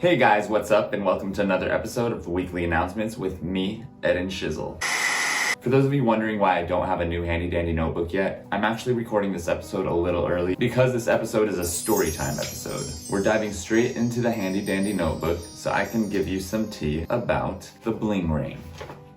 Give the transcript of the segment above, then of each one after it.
Hey guys, what's up, and welcome to another episode of Weekly Announcements with me, Ed and Shizzle. For those of you wondering why I don't have a new handy dandy notebook yet, I'm actually recording this episode a little early because this episode is a story time episode. We're diving straight into the handy dandy notebook so I can give you some tea about the Bling Ring.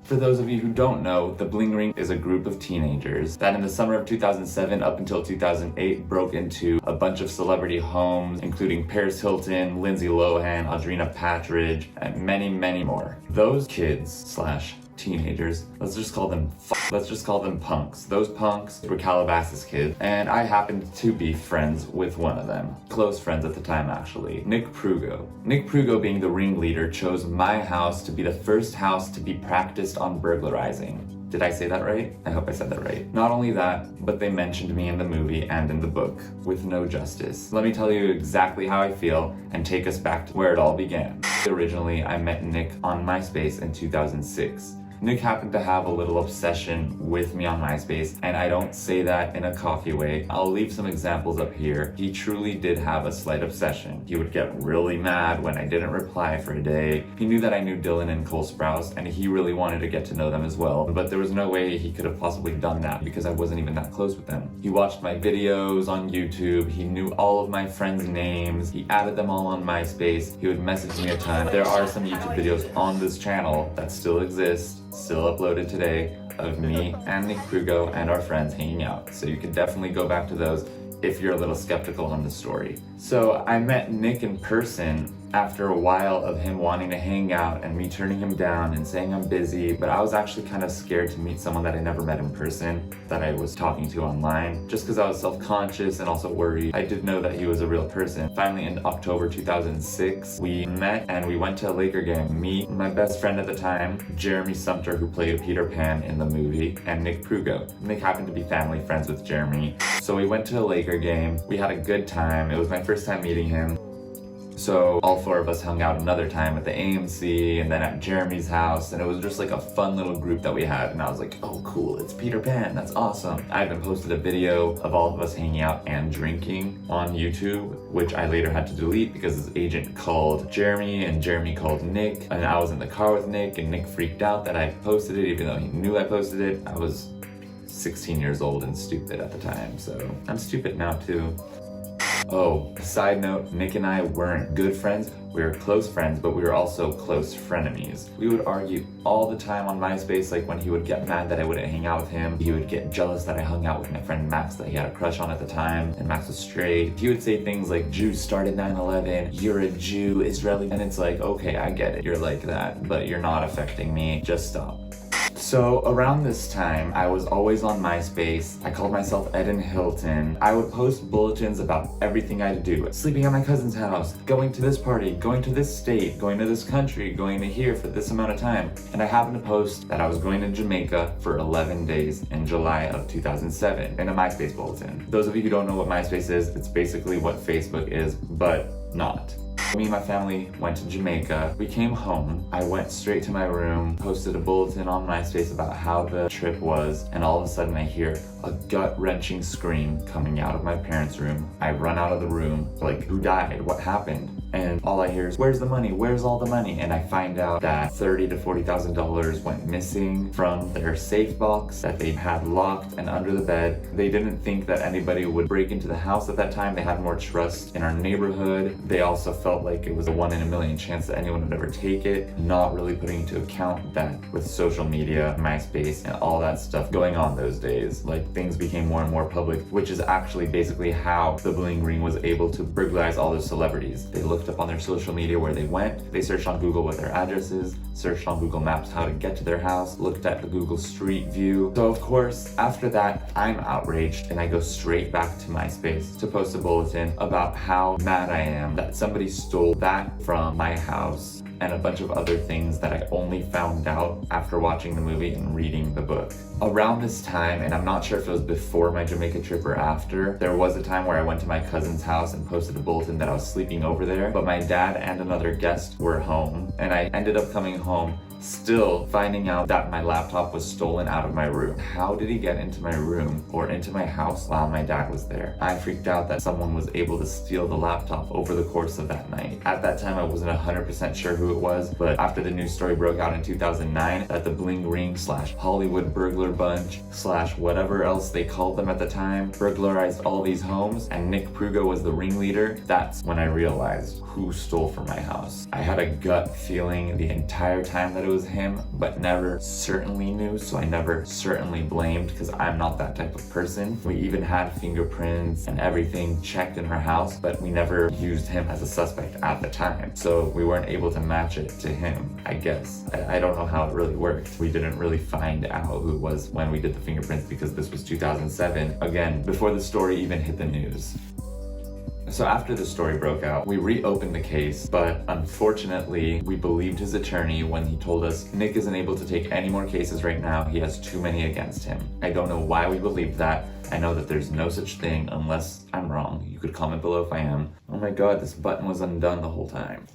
For those of you who don't know, the Bling Ring is a group of teenagers that in the summer of 2007 up until 2008 broke into a bunch of celebrity homes, including Paris Hilton, Lindsay Lohan, Audrina Patridge, and many, many more. Those kids / teenagers, let's just call them punks. Those punks were Calabasas kids, and I happened to be friends with one of them. Close friends at the time, actually. Nick Prugo. Nick Prugo, being the ringleader, chose my house to be the first house to be practiced on burglarizing. Did I say that right? I hope I said that right. Not only that, but they mentioned me in the movie and in the book, with no justice. Let me tell you exactly how I feel and take us back to where it all began. Originally, I met Nick on MySpace in 2006. Nick happened to have a little obsession with me on MySpace, and I don't say that in a cocky way. I'll leave some examples up here. He truly did have a slight obsession. He would get really mad when I didn't reply for a day. He knew that I knew Dylan and Cole Sprouse, and he really wanted to get to know them as well, but there was no way he could have possibly done that because I wasn't even that close with them. He watched my videos on YouTube. He knew all of my friends' names. He added them all on MySpace. He would message me a ton. There are some YouTube videos on this channel that still exist, still uploaded today, of me and Nick Prugo and our friends hanging out. So you can definitely go back to those if you're a little skeptical on the story. So I met Nick in person after a while of him wanting to hang out and me turning him down and saying I'm busy, but I was actually kind of scared to meet someone that I never met in person, that I was talking to online, just because I was self-conscious and also worried. I did know that he was a real person. Finally, in October 2006, we met and we went to a Laker game. Me, my best friend at the time, Jeremy Sumter, who played Peter Pan in the movie, and Nick Prugo. Nick happened to be family friends with Jeremy. So we went to a Laker game. We had a good time. It was my first time meeting him. So all four of us hung out another time at the AMC and then at Jeremy's house, and it was just like a fun little group that we had, and I was like, oh cool, it's Peter Pan, that's awesome. I even posted a video of all of us hanging out and drinking on YouTube, which I later had to delete because his agent called Jeremy and Jeremy called Nick, and I was in the car with Nick and Nick freaked out that I posted it even though he knew I posted it. I was 16 years old and stupid at the time, so I'm stupid now too. Oh, side note, Nick and I weren't good friends. We were close friends, but we were also close frenemies. We would argue all the time on MySpace, like when he would get mad that I wouldn't hang out with him. He would get jealous that I hung out with my friend Max that he had a crush on at the time, and Max was straight. He would say things like, Jews started 9/11, you're a Jew, Israeli, and it's like, okay, I get it. You're like that, but you're not affecting me. Just stop. So around this time, I was always on MySpace. I called myself Ed and Hilton. I would post bulletins about everything I had to do. Sleeping at my cousin's house, going to this party, going to this state, going to this country, going to here for this amount of time. And I happened to post that I was going to Jamaica for 11 days in July of 2007 in a MySpace bulletin. Those of you who don't know what MySpace is, it's basically what Facebook is, but not. Me and my family went to Jamaica. We came home. I went straight to my room, posted a bulletin on MySpace about how the trip was, and all of a sudden I hear a gut-wrenching scream coming out of my parents' room. I run out of the room, like, who died? What happened? And all I hear is, where's the money? Where's all the money? And I find out that $30,000 to $40,000 went missing from their safe box that they had locked and under the bed. They didn't think that anybody would break into the house at that time. They had more trust in our neighborhood. They also felt like it was a 1 in a million chance that anyone would ever take it, not really putting into account that with social media, MySpace, and all that stuff going on those days, like things became more and more public, which is actually basically how the Bling Ring was able to burglarize all those celebrities. They looked up on their social media where they went, they searched on Google what their address is, searched on Google Maps how to get to their house, looked at the Google Street View. So of course, after that, I'm outraged and I go straight back to MySpace to post a bulletin about how mad I am that somebody stole that from my house and a bunch of other things that I only found out after watching the movie and reading the book. Around this time, and I'm not sure if it was before my Jamaica trip or after, there was a time where I went to my cousin's house and posted a bulletin that I was sleeping over there, but my dad and another guest were home, and I ended up coming home still finding out that my laptop was stolen out of my room. How did he get into my room or into my house while my dad was there? I freaked out that someone was able to steal the laptop over the course of that night. At that time, I wasn't 100% sure who it was, but after the news story broke out in 2009 that the Bling Ring / Hollywood burglar bunch / whatever else they called them at the time burglarized all these homes and Nick Prugo was the ringleader, that's when I realized who stole from my house. I had a gut feeling the entire time that it was him, but never certainly knew, so I never certainly blamed because I'm not that type of person. We even had fingerprints and everything checked in her house, but we never used him as a suspect at the time. So we weren't able to match it to him, I guess. I don't know how it really worked. We didn't really find out who it was when we did the fingerprints because this was 2007, again, before the story even hit the news. So after the story broke out, we reopened the case, but unfortunately, we believed his attorney when he told us Nick isn't able to take any more cases right now. He has too many against him. I don't know why we believed that. I know that there's no such thing unless I'm wrong. You could comment below if I am. Oh my god, this button was undone the whole time.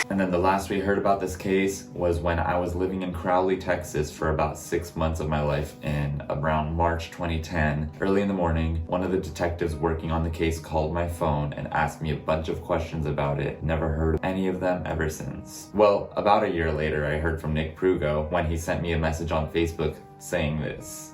And then the last we heard about this case was when I was living in Crowley, Texas for about 6 months of my life in around March 2010. Early in the morning, one of the detectives working on the case called my phone and asked me a bunch of questions about it. Never heard of any of them ever since. Well, about a year later, I heard from Nick Prugo when he sent me a message on Facebook saying this.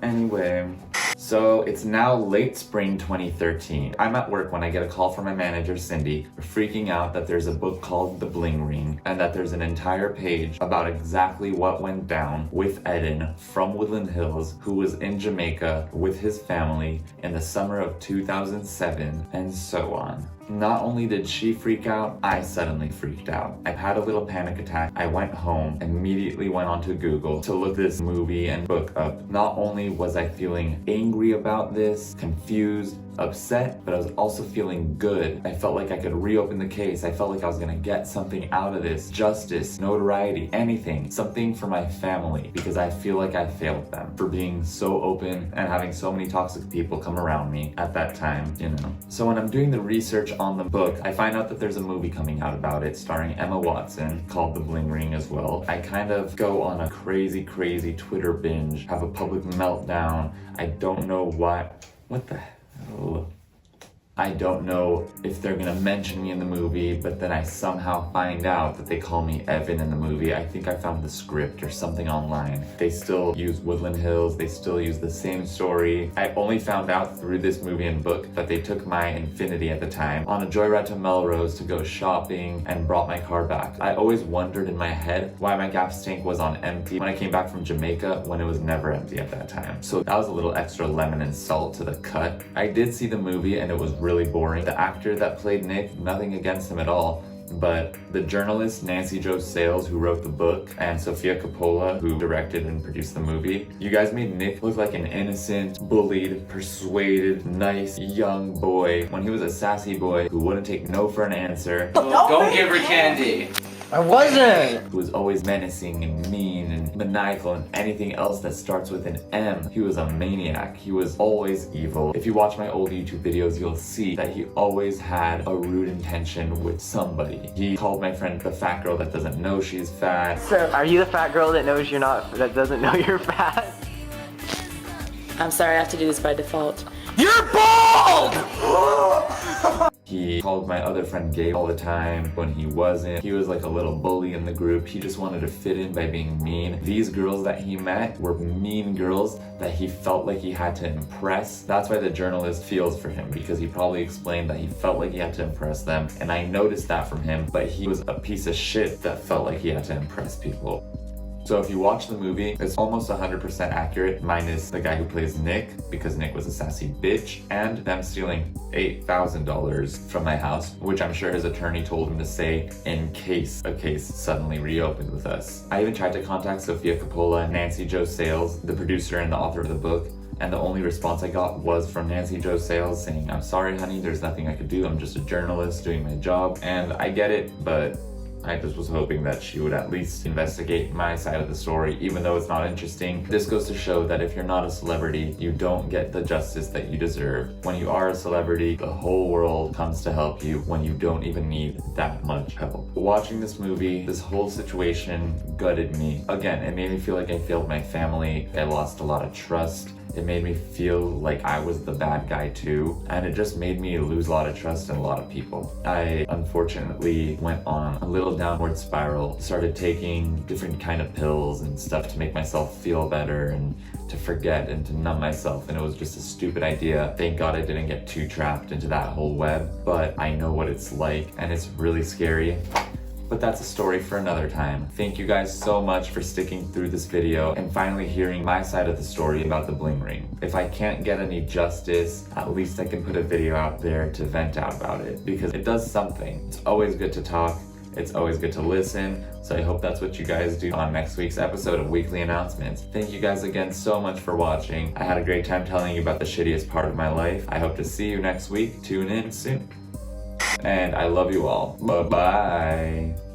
Anyway, so it's now late spring 2013. I'm at work when I get a call from my manager, Cindy, freaking out that there's a book called The Bling Ring and that there's an entire page about exactly what went down with Eden from Woodland Hills, who was in Jamaica with his family in the summer of 2007, and so on. Not only did she freak out, I suddenly freaked out. I had a little panic attack. I went home, immediately went onto Google to look this movie and book up. Not only was I feeling angry about this, confused, upset, but I was also feeling good. I felt like I could reopen the case. I felt like I was gonna get something out of this. Justice, notoriety, anything. Something for my family, because I feel like I failed them for being so open and having so many toxic people come around me at that time, you know. So when I'm doing the research on the book, I find out that there's a movie coming out about it starring Emma Watson called The Bling Ring as well. I kind of go on a crazy Twitter binge, have a public meltdown. I don't know what the hell? I don't know if they're gonna mention me in the movie, but then I somehow find out that they call me Evan in the movie. I think I found the script or something online. They still use Woodland Hills, they still use the same story. I only found out through this movie and book that they took my Infiniti at the time on a joyride to Melrose to go shopping and brought my car back. I always wondered in my head why my gas tank was on empty when I came back from Jamaica when it was never empty at that time. So that was a little extra lemon and salt to the cut. I did see the movie and it was really boring. The actor that played Nick, nothing against him at all, but the journalist Nancy Jo Sales, who wrote the book, and Sofia Coppola, who directed and produced the movie, you guys made Nick look like an innocent, bullied, persuaded, nice, young boy when he was a sassy boy who wouldn't take no for an answer. Don't give her candy. I wasn't! Who was always menacing and mean and maniacal and anything else that starts with an M. He was a maniac. He was always evil. If you watch my old YouTube videos, you'll see that he always had a rude intention with somebody. He called my friend the fat girl that doesn't know she's fat. So, are you the fat girl that knows you're not, that doesn't know you're fat? I'm sorry, I have to do this by default. You're bald! He called my other friend gay all the time when he wasn't. He was like a little bully in the group. He just wanted to fit in by being mean. These girls that he met were mean girls that he felt like he had to impress. That's why the journalist feels for him, because he probably explained that he felt like he had to impress them. And I noticed that from him, but he was a piece of shit that felt like he had to impress people. So if you watch the movie, it's almost 100% accurate, minus the guy who plays Nick, because Nick was a sassy bitch, and them stealing $8,000 from my house, which I'm sure his attorney told him to say in case a case suddenly reopened with us. I even tried to contact Sofia Coppola and Nancy Jo Sales, the producer and the author of the book, and the only response I got was from Nancy Jo Sales saying, "I'm sorry, honey, there's nothing I could do. I'm just a journalist doing my job." And I get it, but I just was hoping that she would at least investigate my side of the story, even though it's not interesting. This goes to show that if you're not a celebrity, you don't get the justice that you deserve. When you are a celebrity, the whole world comes to help you when you don't even need that much help. Watching this movie, this whole situation gutted me. Again, it made me feel like I failed my family. I lost a lot of trust. It made me feel like I was the bad guy too, and it just made me lose a lot of trust in a lot of people. I unfortunately went on a little downward spiral, started taking different kind of pills and stuff to make myself feel better and to forget and to numb myself, and it was just a stupid idea. Thank God I didn't get too trapped into that whole web, but I know what it's like and it's really scary. But that's a story for another time. Thank you guys so much for sticking through this video and finally hearing my side of the story about the Bling Ring. If I can't get any justice, at least I can put a video out there to vent out about it, because it does something. It's always good to talk. It's always good to listen. So I hope that's what you guys do on next week's episode of Weekly Announcements. Thank you guys again so much for watching. I had a great time telling you about the shittiest part of my life. I hope to see you next week. Tune in soon. And I love you all. Bye-bye.